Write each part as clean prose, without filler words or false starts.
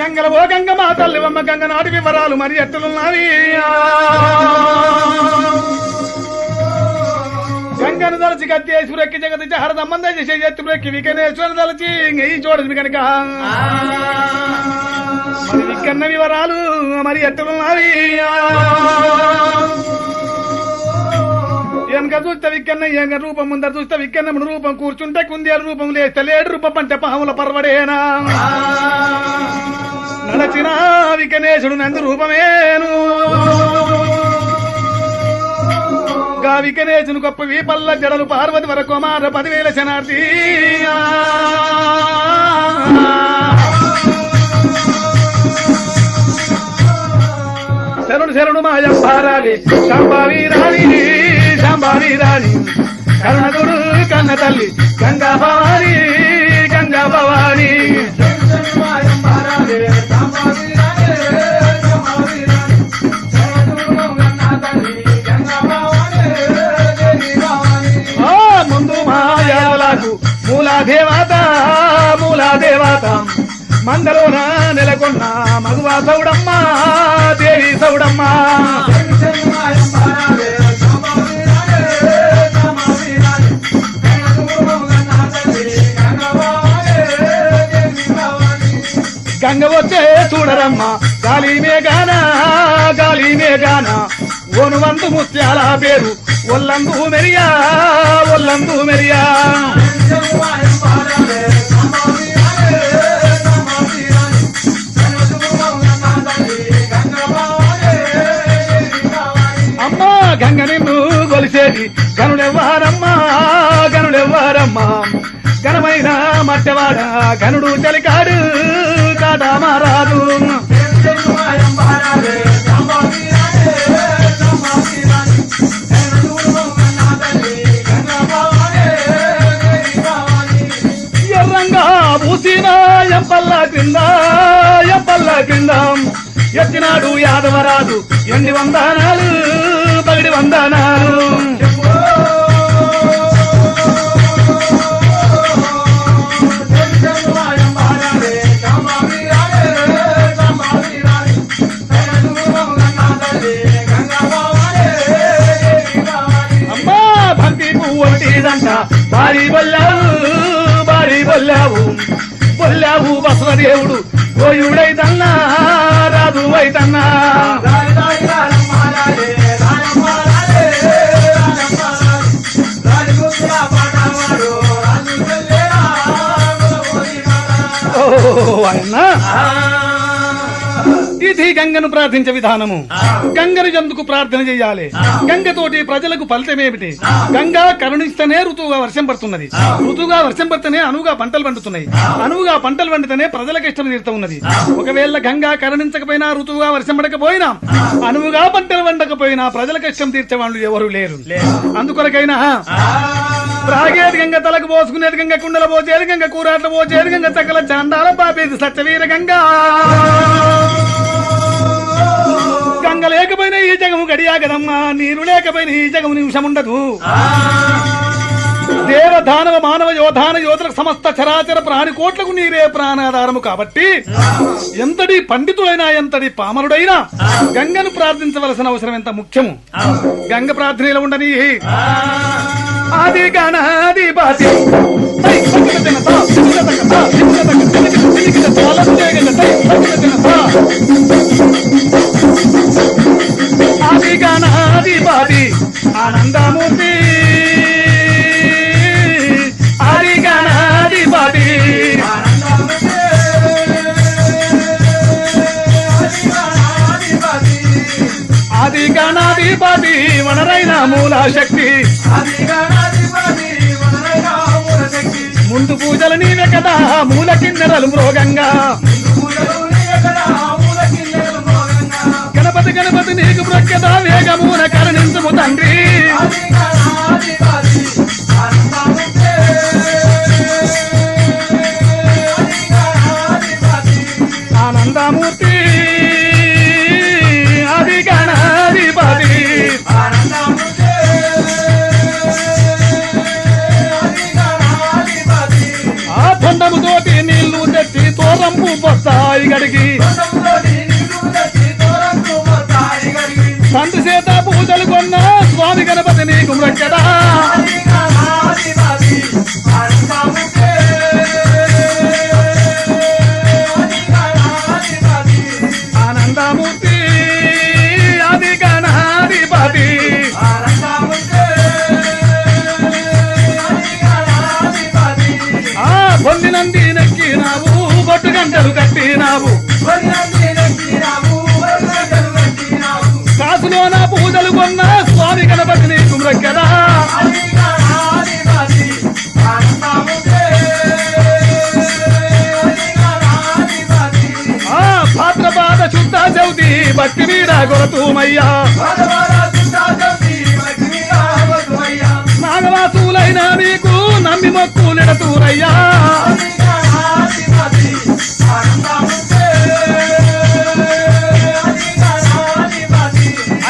గంగల ఓ గంగ మా తల్లివమ్మ గంగ నాటి వివరాలు మరి ఎట్లున్నవి గంగను దలచి గత్తేశ్వరెక్కి జగతి హరదమ్మంద చేసే ఎత్తురెక్కి వికనేశ్వర దలచి ఈ చూడదు కనుక మరి వికన్న వివరాలు మరి ఎట్లున్నవి వెనక చూస్తే విక్కన్న ఏక రూపం ముందర చూస్తే విక్కన్న రూపం కూర్చుంటే కుందేలు రూపం లేస్తే లేడు రూపం అంటే పాముల పర్వడేనా నడచిన వికనేశుడు నందు రూపమేను గా వికనేశుని గొప్ప వీపల్ల జడలు పార్వతి వరకు మార 10,000 శనార్థి శరణు శరణు మాయంబారాలి శాంబావి రాణి శాంబావి రాణి కరుణగుడు కన్న తల్లి గంగా భవాని గంగా భవాని ముందు మాయాలకు మూలాదేవత మూలాదేవత మందలోన నెలకొన్న మగువా సౌడమ్మ దేవి సౌడమ్మ గంగ వచ్చే చూడరమ్మ గాలి మేఘాన ఓను వందు ముత్యాల పేరు ఒల్లందు మెరియా ఒల్లందు మెరియా అమ్మా గంగ నిన్ను గొలిసేది గనుడెవ్వారమ్మా గనుడెవ్వారమ్మా ఘనమైన మట్టవాడ గనుడు చలికాడు కాదా మారాదు ఎర్రంగా పూసిన ఎంపల్ల క్రింద ఎత్తినాడు యాదవరాజు ఎన్ని వందనాలు పగిడి వందనాలు అమ్మా భక్తి పువ్వుంటిదంట భారీ బొల్లావు బసవదేవుడు గోయుడైతన్నా రాదు అయితన్నా ఇది గంగను ప్రార్థించే విధానము. గంగను ఎందుకు ప్రార్థన చేయాలి? గంగతోటి ప్రజలకు ఫలితమేమిటి? గంగా కరుణిస్తేనే ఋతువుగా వర్షం పడుతున్నది, ఋతువుగా వర్షం పడితేనే అనువుగా పంటలు పండుతున్నాయి, అనువుగా పంటలు పండితేనే ప్రజలకు ఇష్టం తీరుతూ ఉన్నది. ఒకవేళ గంగా కరుణించకపోయినా, ఋతువుగా వర్షం పడకపోయినా, అనువుగా పంటలు పండకపోయినా ప్రజలకు ఇష్టం తీర్చే వాళ్ళు ఎవరు లేరు. అందుకొరకైనా త్రాగేది గంగ, తలకు పోసుకునేది గంగ, కుండల పోసేది గంగ, కూరాట్ల పోసేది గంగ, చక్కల చాండాల పాపేది సత్యవీర గంగా. గంగ లేకపోయినా ఈ జగము గడియా కదమ్మా, నీరు లేకపోయినా ఈ జగము నిమిషం ఉండదు. దేవ దానవ మానవ యోధాన యోధులకు సమస్త చరాచర ప్రాణికోట్లకు నీరే ప్రాణాధారము. కాబట్టి ఎంతటి పండితుడైనా ఎంతటి పామరుడైనా గంగను ప్రార్థించవలసిన అవసరం ఎంత ముఖ్యము. గంగ ప్రార్థనలో ఉండని ఆది గణాది బాసి ఆది గణాది బాసి ఆనందమూర్తి, ఆది గణాది బాసి ఆది గణాధిపతి వనరైన మూల శక్తి, ముందు పూజలు నీవే కదా మూల కిన్నెరలు మృగంగా. గణపతి గణపతి నీకు ప్రఖ్యత వేగమూన కరుణించుము తండ్రి. ఆనందమూర్తి ఆది గణాధిపతి, ఆ పొండముతోటి నీళ్లు తెచ్చి తోరంపు పొస్తాయి గడికి, తండ్రి చేత పూజలు కొన్న స్వామి గణపతి నీకు మ్రొక్కెదా ఆనందమూర్తి ఆది గణాధిపతి పొందినంది నెక్కినావు బొట్టు గంటలు కట్టినావు కాసులోన పూజలు కొన్న స్వామి గణపతి నీకు మ్రొక్కెదా భాద్రపాద శుద్ధ చౌతి భక్తి మీద కొరతూమయ్యా నాగవాసులైన మీకు నమ్మి మొక్కులెడతూరయ్యా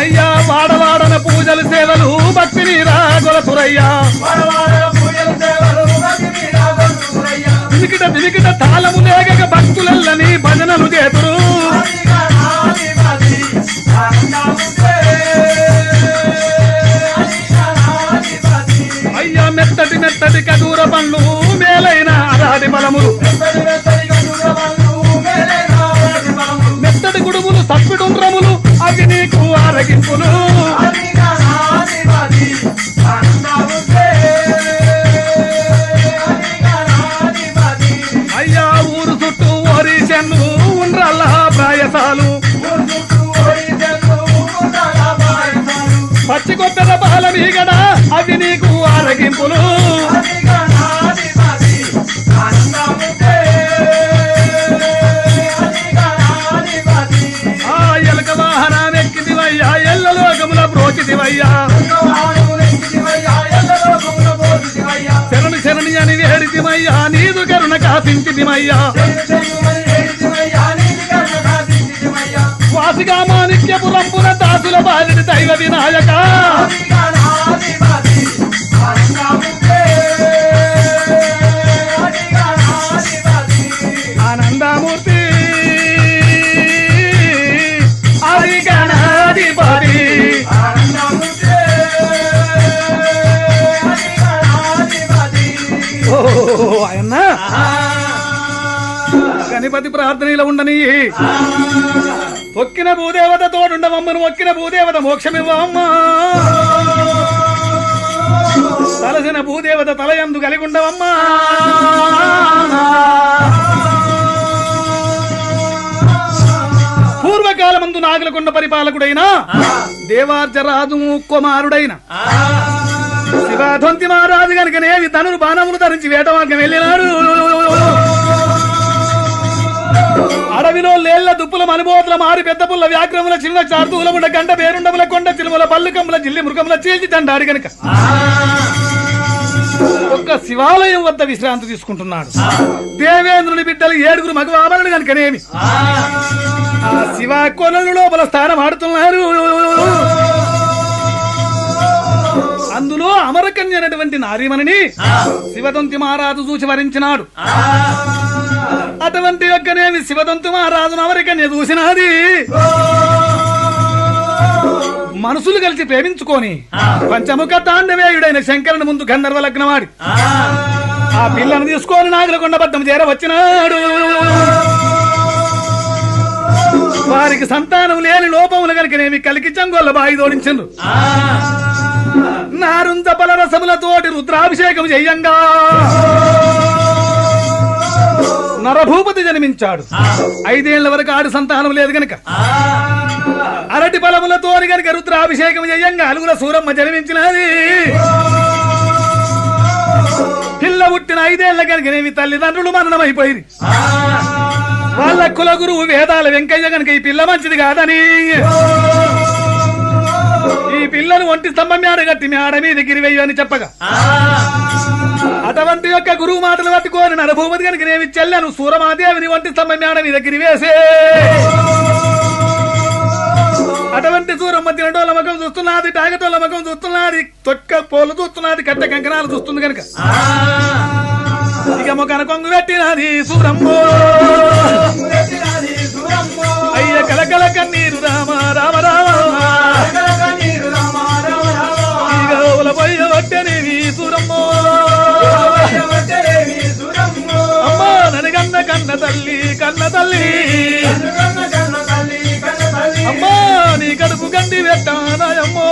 అయ్యా వాడవాడన పూజలు సేవలు భక్తి మీద కొరతురయ్యా దివికిట దివికిట తాళము లేక భక్తులల్లని భజనలు చేతురు అయ్యా మెత్తటి మెత్తటి కదూర పండ్లు మేలైన అరాది బలములు మెత్తటి గుడుములు సప్పిడుండ్రములు అవి నీకు ఆరగింపులు అయ్యా ఊరు చుట్టూ ఓరి చెన్ను ఉండ్రల్ల ప్రాయసాలు పచ్చి కొత్తల పాల మీగడ అవి నీకు ఆరగింపులు ఆ ఎలక వాహనం ఎక్కిదివయ్యా ఎల్లలోకముల బ్రోచిదివయ్యా శరణి శరణి అని వేడితిమయ్యా నీదు కరుణ కాసించితిమయ్యా వాసిగా మాణిక్యపురంపున దాసుల బాలిడి దైవ వినాయక ఆనందమూర్తి ఆది గణాధిపతి ఆయన గణపతి ప్రార్థనలో ఉండని ఒక్కిన భూదేవత తోడుండవమ్మను ఒక్కిన భూదేవత మోక్షమివ్వమ్మా తలసిన భూదేవత తలయందు కలిగి ఉండవమ్మా పూర్వకాలమందు నాగులకొండ పరిపాలకుడైన దేవార్జరాజు కుమారుడైన శివాధొంతి మహారాజు కనుకనేవి ధనురు బాణములు ధరించి వేట మార్గం వెళ్ళినాడు అడవిలో లేళ్ల దుప్పుల మనుబోతుల మారి పెద్ద పుల్ల వ్యాగ్రముల చిన్న చార్తూలముల గంట పేరుండముల కొండ చిలుముల పల్లుకముల జిల్లి మృగముల చీల్చి తండాడు గనుక ఒక్క శివాలయం వద్ద విశ్రాంతి తీసుకుంటున్నాడు దేవేంద్రుని బిడ్డలు 7 మగవామరుడు కనుకనేమి ఆ శివ కొనలు లోపల స్థానం ఆడుతున్నారు అందులో అమరకన్య అనేటువంటి నారీమణిని శివదంతి మహారాజు చూసి వరించినాడు అటువంటి యొక్కనేమి శివదంతి మహారాజును అమరకన్య చూసినది మనసులు కలిసి ప్రేమించుకొని పంచముఖ తాండవేయుడైన శంకరుని ముందు గంధర్వ లగ్నమాడి ఆ పిల్లను తీసుకొని నాగులకొండ పట్టణం చేరవచ్చినాడు వారికి సంతానం లేని లోపములు కనుకనేమి కలికి చంగోళ్ళ బాయి తోడించండు నారుంజ బల రసములతోటి రుద్రాభిషేకం చెయ్యంగా నరభూపతి జన్మించాడు 5 ఏళ్ల వరకు ఆడు సంతానం లేదు గనక అరటి బలములతో గనక రుద్రాభిషేకం చెయ్యంగా అలుగుల సూరమ్మ జన్మించినది పిల్ల పుట్టిన 5 ఏళ్ల కనుకనేమి తల్లిదండ్రులు మరణమైపోయింది వాళ్ళ కుల గురువు వేదాల వెంకయ్య గనక ఈ పిల్ల మంచిది కాదని ఈ పిల్లను ఒంటి స్తంభం మేడ కట్టి మేడ మీద గిరివెయ్యి అని చెప్పగా అటువంటి యొక్క గురువు మాటలు పట్టుకోని నరభూపతి కనుక నేమి చెల్లను సూరమాదేవిని ఒంటి స్తంభం మేడ మీద గిరివేసే అటువంటి సూరమ్మ తినటోళ్ళ ముఖం చూస్తున్నది టాగటోళ్ళ ముఖం చూస్తున్నది తొక్క పోలు చూస్తున్నది కట్ట కంకణాలు చూస్తుంది కనుక ఇక మొక్కన కొంగు పెట్టినది సూరమ్మ అయ్య కలకల కన్నీరు రామ రామ రామ తల్లి అమ్మా నీ కడుపు గండి పెట్టానాయమ్మో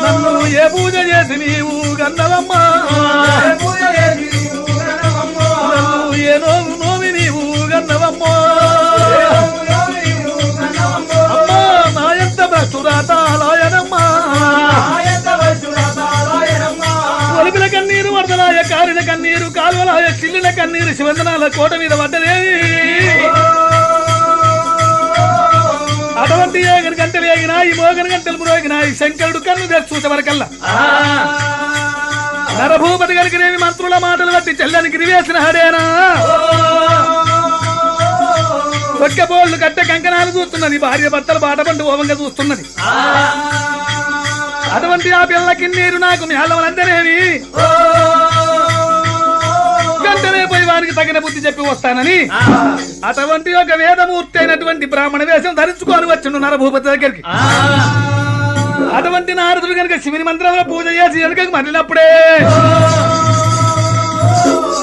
నన్ను ఏ పూజ చేసి నీవు గన్నవమ్మా నన్ను ఏ నోవి నీవు గన్నవమ్మో అమ్మా నా ఎంత భక్తురాతాలయనమ్మా ఒలిపిల కన్నీరు వరదలాయ కారిన కన్నీరు కాలువలాయ చిల్లుల కన్నీరు శివందనాల కోట మీద పడ్డదేవి అటువంటి ఏగని గంటలు ఏగినాయి మోగని గంటలు మ్రోగినాయి శంకరుడు కన్ను తెచ్చి చూసేవరకల్లా నరభూపతి గారికి మంత్రుల మాటలు బట్టి చెల్లని గిరివేసిన హడేనా ఒక్కబోళ్ళు కట్టె కంకణాలు చూస్తున్నది భార్య భర్తలు బాటపండు ఓవంగా చూస్తున్నది అటువంటి ఆ పిల్లకి నీరు నాకు మేళవలందరేవి గంటనే పోయి వారికి తగిన బుద్ధి చెప్పి వస్తానని అటువంటి ఒక వేదమూర్తి అయినటువంటి బ్రాహ్మణ వేషం ధరించుకొని వచ్చిండు నరభూపతి దగ్గరికి అటువంటి నారదుడు కనుక శివుని మంత్రంలో పూజ చేసి వెనుకకు మళ్ళినప్పుడే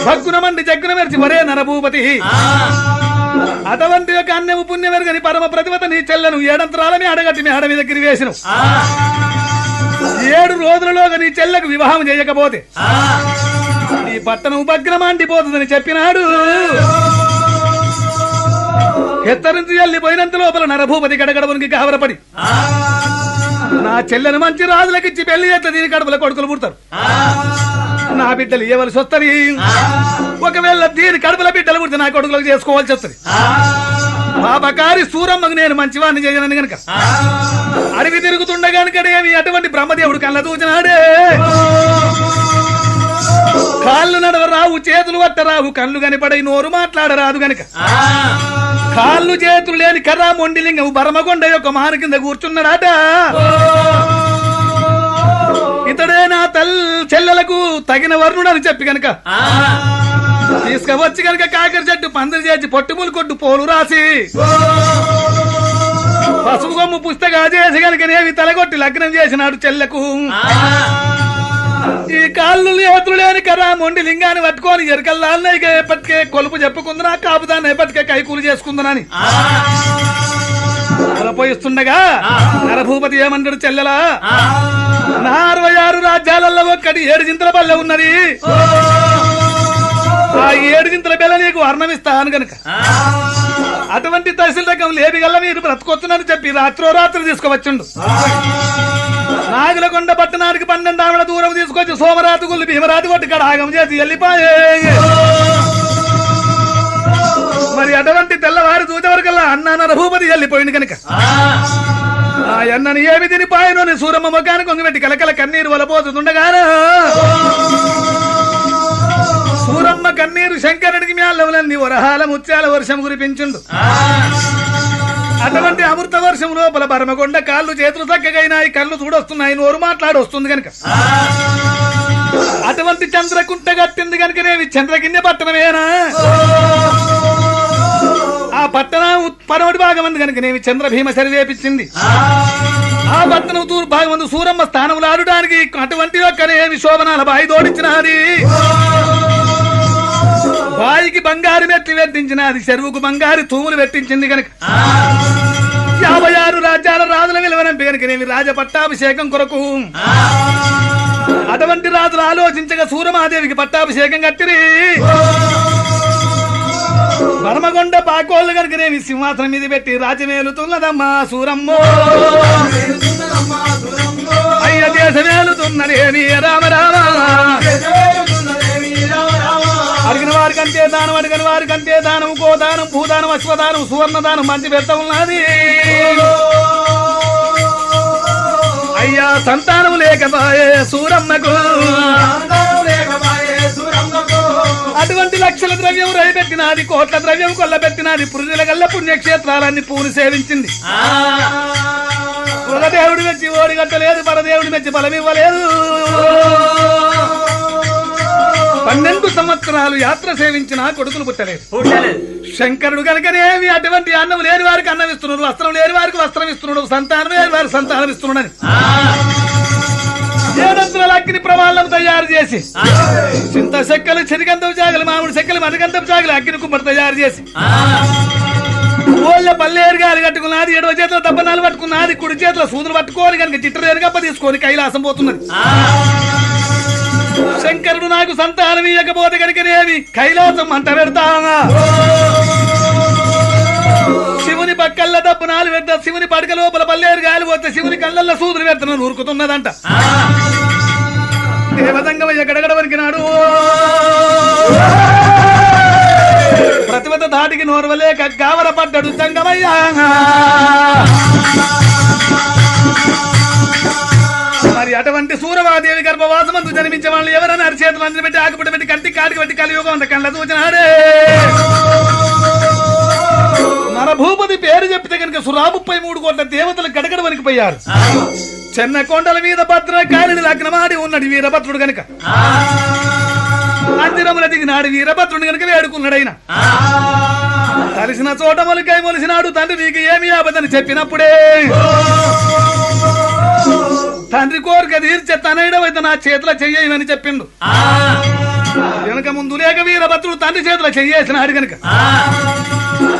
భగ్గున మండి జగ్గున మెరిచి వరే నరభూపతి అటువంటి ఒక అన్యము పుణ్యమెరుగని పరమ ప్రతిభత నీ చెల్లను ఏడంతరాలమే అడగట్టి మీ ఆడ మీద దగ్గర వేసిన 7 రోజులలోగా నీ చెల్లకు వివాహం చేయకపోతే ఈ పట్టణం ఉపగ్రమాండిపోతుందని చెప్పినాడు హెచ్చరించి వెళ్ళిపోయినంత లోపల నరభూపతి గడగడవునికి గావరపడి నా చెల్లెను మంచి రాజులకిచ్చి పెళ్లి చేస్తే దీని కడుపుల కొడుకులు పుడతారు నా బిడ్డలు ఇవ్వవలసి వస్తుంది ఒకవేళ దీని కడుపుల బిడ్డలు పుడితే నా కొడుకులకు చేసుకోవాల్సి వస్తుంది పాపకారి సూరమ్మకు నేను మంచివాడిని చేయనని గనక అడవి తిరుగుతుండగానికనేమి అటువంటి బ్రహ్మదేవుడు కళ్ళ దూచినాడే కాళ్ళు నడవరావు చేతులు పట్టరావు కళ్ళు కనిపడై నోరు మాట్లాడరాదు గనక కాళ్ళు చేతులు లేని కర్ర మొండిలింగం బరమగొండ యొక్క మాన కింద కూర్చున్నాడట ఇతడే నా చెల్లెలకు తగిన వర్ణుడు అని చెప్పి గనక తీసుకువచ్చి గనక కాకర చెట్టు పందిరి చేసి పొట్టుములు కొట్టు పోలు రాసి పసుపు కొమ్ము పుస్తగా చేసి గనక నేవి తలగొట్టి లగ్నం చేసినాడు చెల్లెకు ఈ కాళ్ళు చేతులు లేని కర్ర మొండి లింగాన్ని పట్టుకొని ఎరకల్లాలని ఎప్పటికే కొలుపు చెప్పుకుందనా కాపుదాన్ని ఎప్పటికే కైకూలు చేసుకుందనని పోయిస్తుండగా నరభూపతి ఏమన్నాడు చెల్లెలా నా 66 రాజ్యాలలో ఒక్కటి 7 జింతల పల్లె ఉన్నది ఆ 7 జింతల బెల్ల నీకు వర్ణమిస్తాను గనక అటువంటి తహసీల్ రకం లేబిగల్ల మీరు బ్రతుకొచ్చునని చెప్పి రాత్రి తీసుకువచ్చుండు నాగులకొండ పట్టణానికి 12 ఆవిడ దూరం తీసుకొచ్చి సోమరాతి గుళ్ళు భీమరాతి కొట్టి కడాగం చేసి వెళ్ళిపోయే మరి అటువంటి తెల్లవారు చూచేవరకల్లా అన్న నరభూపతి వెళ్ళిపోయింది కనుక ఆ అన్నని ఏమి తినిపాయనోని సూరమ్మ మొగ్గాన్ని కొంగబెట్టి కలకల కన్నీరు వలపోతుండగాను సూరమ్మ కన్నీరు శంకరుడికి మేళ్ళవులన్నీ వరహాల ముత్యాల వర్షం కురిపించుండు అటువంటి అమృత వర్షం లోపల బరమగొండ కాళ్ళు చేతులు చక్కగైనాయి కళ్ళు చూడొస్తున్నాయి నోరు మాట్లాడి వస్తుంది కనుక అటువంటి చంద్రకుంట కట్టింది కనుకనేవి చంద్రగిన్నె పట్టణమేనా ఆ పట్టణం పరమటి భాగం అంది కనుకనేవి చంద్రభీమ సరివేపించింది ఆ పట్టణం తూర్పు భాగం అందు సూరమ్మ స్థానములు ఆడడానికి అటువంటి ఒక్కనేమి శోభనాల బాయి తోడించినది బాయికి బంగారు మెట్లు పెట్టించినది చెరువుకు బంగారు తూములు పెట్టించింది కనుక 56 రాజ్యాల రాజుల విలువనంపి కనుకనేవి రాజ పట్టాభిషేకం కొరకు అటువంటి రాజులు ఆలోచించగా సూరమాదేవికి పట్టాభిషేకం కట్టిరి బర్మగొండ పాకోళ్ళు కనుకనేవి సింహాసనం మీద పెట్టి రాజమేలుతున్నదమ్మా సూరమ్మో అయ్య దేశమేలుతున్నదేమి రామ రామ అడిగిన వారికంతే దానం అడిగిన వారికంతే దానం గోదానం భూదానం అశ్వదానం సువర్ణదానం మంచి పెద్ద ఉన్నది అయ్యా సంతానం లేకపోయే సూరమ్మకు అటువంటి లక్షల ద్రవ్యం రైపెట్టినది కోట్ల ద్రవ్యం కొల్లబెట్టినది పురుషుల గల్ల పుణ్యక్షేత్రాలన్నీ పూలు సేవించింది కులదేవుడి మెచ్చి ఓడిగట్టలేదు పరదేవుడి మెచ్చి బలమివ్వలేదు 12 సంవత్సరాలు యాత్ర సేవించిన కొడుకులు పుట్టలేదు శంకరుడు కనుకనేమి అటువంటి అన్నం లేని వారికి అన్నం ఇస్తున్నాడు వస్త్రం లేని వారికి వస్త్రం ఇస్తున్నాడు సంతానం లేని వారికి సంతానం ఇస్తున్నాడని ఏడంతుల అగ్ని ప్రమాణం తయారు చేసి చింత చెక్కలు చెరిగంధపు జాగలు మామిడి చెక్కలు మరిగంధపు జాగలు అగ్ని కుమ్మడి తయారు చేసి ఊళ్ళ పల్లేరు గాలి కట్టుకున్నది ఎడవ చేతిలో దబ్బనాలు పట్టుకున్నది కుడి చేతిలో సూదులు పట్టుకోని కనుక చిట్టరేరుగప్ప తీసుకొని కైలాసం పోతున్నది శంకరుడు నాకు సంతానం ఇయ్యకపోతే కనుకనేమి కైలాసం మంట పెడతానా శివుని పక్కల్ల దబ్బనాలు పెడతా శివుని పడక లోపల పల్లేరు గాలి పోతే శివుని కళ్ళల్లో సూదులు పెడతాను ఊరుకుతున్నదంట దేవతంగమయ్య గడగడ వరికినాడు ప్రతిభత ధాటికి నోర్వలేక గావర పడ్డాడు జంగమయ్యా మరి అటువంటి సూరమాదేవి గర్భవాసమందు జన్మించే వాళ్ళు ఎవరైనా అరిచేతులు అందరి పెట్టి ఆకుపడి పెట్టి కంటి కాడికి పెట్టి కలియుగం అంత కళ్ళ చూచినాడే నరభూపతి పేరు చెప్తే కనుక 33 కోట్ల దేవతలు గడగడ వణికిపోయారు చెన్న కొండల మీద భద్రకాళిని లగ్నమాడి ఉన్నాడు వీరభద్రుడు గనుక మందిరముల దిగినాడు వీరభద్రుడు గనుక వేడుకున్నాడైనా కలిసిన చోట మొలికై మొలిసినాడు తండ్రి నీకు ఏమి ఆపదని చెప్పినప్పుడే తండ్రి కోరిక తీర్చే తనైడవైతే నా చేతిలో చెయ్యమని చెప్పిండు వెనక ముందు లేక వీరభద్రుడు తండ్రి చేతిలో చెయ్యేసినాడు గనుక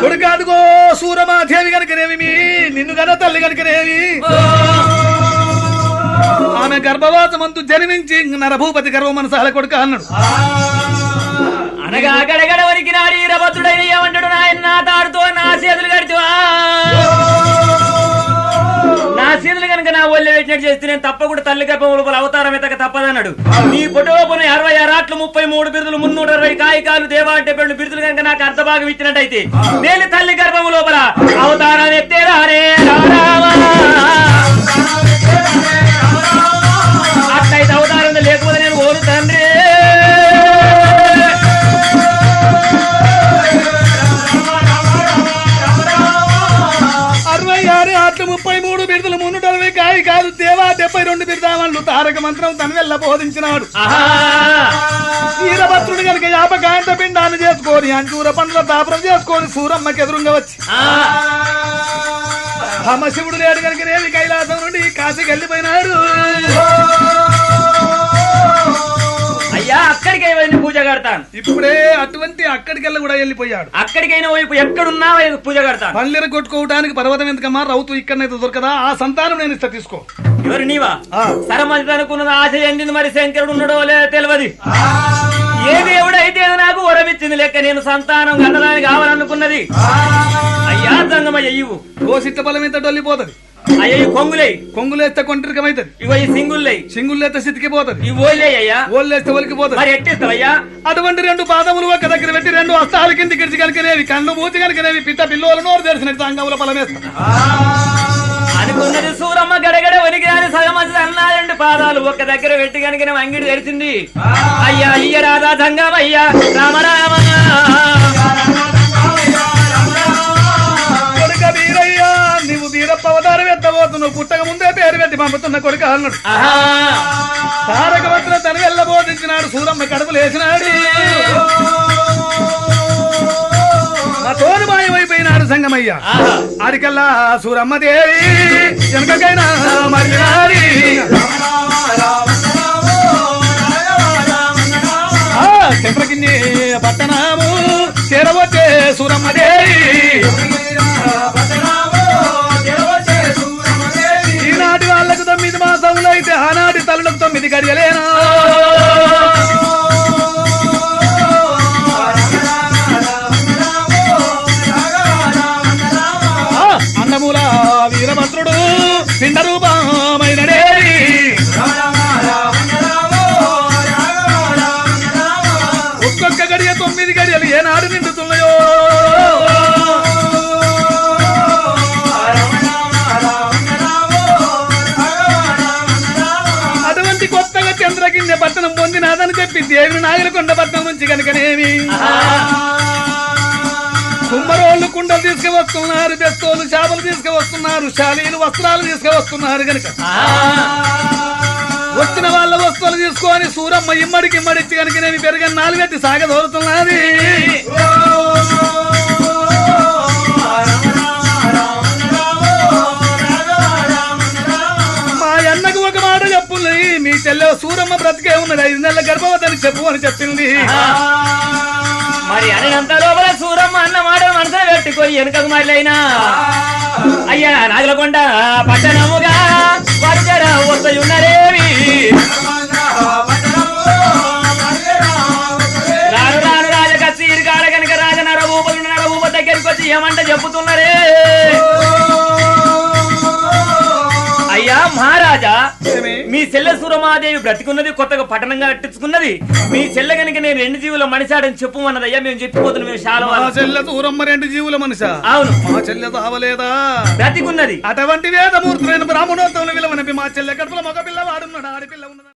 కొడుకు అడుగో సూరమాదేవి గనుకనేమి నిన్ను గన తల్లి గనుకనేమి ఆమె గర్భవాసమంతు జన్మించి నరభూపతి గర్వ మనసాల కొడుక అన్నాడు అనగా గడగడ వరికి నాడు వీరభద్రుడైన ఏమంటాడు నాయన తాడుతో నా చేతులు కడిచివా నా చేతులు కనుక నా ఒళ్ళే పెట్టినట్టు చేస్తే నేను తప్పకుండా తల్లి గర్భం లోపల అవతారం ఎత్తక తప్పదన్నాడు నీ పొట్టోపున 66 ఆట్లు 33 బిరుదులు 360 కాయికాలు దేవా అంటే 2 బిరుదులు కనుక నాకు అర్ధభాగం ఇచ్చినట్టయితే నేను తల్లి గర్భం లోపల అవతారం ఎత్తేరారే అట్లయితే అవతారం లేకపోతే నేను ఓరు తండ్రి 66 ఆట్లు 33 బిరుదులు 360 కాయికాలు దేవా 72 బిరుదామన్లు తారక మంత్రం తను వెళ్ళ బోధించినాడు వీరభద్రుడు కనుక యాపకాంత పిండాన్ని చేసుకొని అంజూర పండ్ల దాపరం చేసుకొని సూరమ్మకి ఎదురుగా వచ్చి శివుడు లేడు కనుక నేవి కైలాసం నుండి కాశీకి వెళ్ళిపోయినాడు అయ్యా అక్కడికి పూజ కడతాను ఇప్పుడే అటువంటి అక్కడికెళ్ళ కూడా వెళ్ళిపోయాడు అక్కడికైనా వైపు ఎక్కడున్నా పూజ కడతాను పల్లెరు కొట్టుకోవడానికి పర్వతం ఎందుకమ్మా రౌతు ఇక్కడనైతే దొరకదా ఆ సంతానం నేను ఇస్తా తీసుకో ఎవరు నీవా సరమంది అనుకున్నది ఆశ ఎండింది మరి శంకరుడు ఉండడో లేదో తెలియదు ఏ దేవుడైతే నాకు వరమిచ్చింది లెక్క నేను సంతానం కన్నదానికి కావాలనుకున్నది అయ్యా దంగమయ్య ఇవ్వు ఓ సిట్ట బలం ఎంత డొల్లిపోతుంది అయ్యా ఈ కొంగులేస్తే కొంటరికమైతుంది ఇగో ఈ సింగులేస్తే సితికిపోతుంది ఈ ఓలే అయ్యా ఓళ్ళేస్తే ఒలికిపోతుంది మరి ఎట్టిస్తావయ్యా అటువంటి 2 పాదములు ఒక దగ్గర పెట్టి 2 హస్తాల కింది గిడిచి కనుకనేవి కళ్ళు మూతి కనుకనేవి పిట్ట పిల్లోలు నోరు తెరిచినట్టు అంగముల బలమేస్తా అనుకున్నది సూరమ్మ గడగడ వనికి అని సగమంది అన్నా 2 పాదాలు ఒక దగ్గర పెట్టి కనుక అంగిడి తెరిచింది అయ్యా అయ్య రాధా దంగమయ్యా రామరామ కొడుక వీరయ్యా నువ్వు వీరప్ప అవతారం ఎత్తబోతున్నావు పుట్టక ముందే పేరు పెట్టి పంపుతున్న కొడుక అన్నాడు తారక మంత్రం తను వెళ్ళబోధించినాడు సూరమ్మ కడుపులు వేసినాడు మా తోడు మాయమైపోయినాడు సంగమయ్య ఆడికల్లా సూరమ్మ దేవి వెనకకైనా మరినాడి చెంపకిన్ని పట్టణము చేరవచ్చే సూరమ్మ దేవి ఈనాటి వాళ్ళకు 9 మాసములు అయితే ఆనాటి తల్లులకు 9 గడియలేనా అన్నమూల వీరభద్రుడు పిండ రూపమైనడే ఒక్కొక్క గడియ 9 గడియలు ఏనాడు నిండుతున్నాయో అటువంటి కొత్తగా చంద్రగిన్నె పట్టణం పొందినాదని చెప్పి దేవి నాగలకొండ పట్టణం నుంచి కనుకనేమి కుమ్మరోళ్ళు కుండలు తీసుకువస్తున్నారు బెస్తోలు చేపలు తీసుకువస్తున్నారు శాలీలు వస్త్రాలు తీసుకువస్తున్నారు కనుక వచ్చిన వాళ్ళ వస్తువులు తీసుకొని సూరమ్మ ఇమ్మడికి ఇమ్మడిచ్చి కనుక నేను పెరగని 4 ఎత్తి సాగదోరుతున్నది మా అన్నకు ఒక మాట చెప్పుల్ని మీ సూరమ్మ బ్రతికే ఉన్నది 5 నెలల గర్భవతిని చెప్పు అని చెప్పింది. మరి అనంత లోపల సూరమ్మ అన్న మాట మనసులో పెట్టుకొని వెనుకకు మళ్ళైనా అయ్యా నాగలకొండ పట్టణముగా వరుజర వస్తయున్నరేవి రాను రాను రాజకచ్చీరు కాడ కనుక రాజ నరభూప దగ్గరికి వచ్చి ఏమంట చెప్పుతున్నారే అయ్యా మహారాజా మీ చెల్లె సూరమాదేవి బ్రతికున్నది కొత్తగా పట్టణంగా కట్టించుకున్నది మీ చెల్లె కనుక నేను 2 జీవుల మనిషాడని చెప్పమన్నది అయ్యా మేము చెప్పిపోతున్నాం మేము చాలా మా చెల్లె సూరమ్మ 2 జీవుల మనిషా అవును మా చెల్లె తావలేదా బ్రతికున్నది అటువంటి వేదమూర్తులైన బ్రాహ్మణోత్తములు విలువనపి మా చెల్లె కడుపులో మగ పిల్ల వాడున్నాడు ఆడపిల్ల ఉన్నది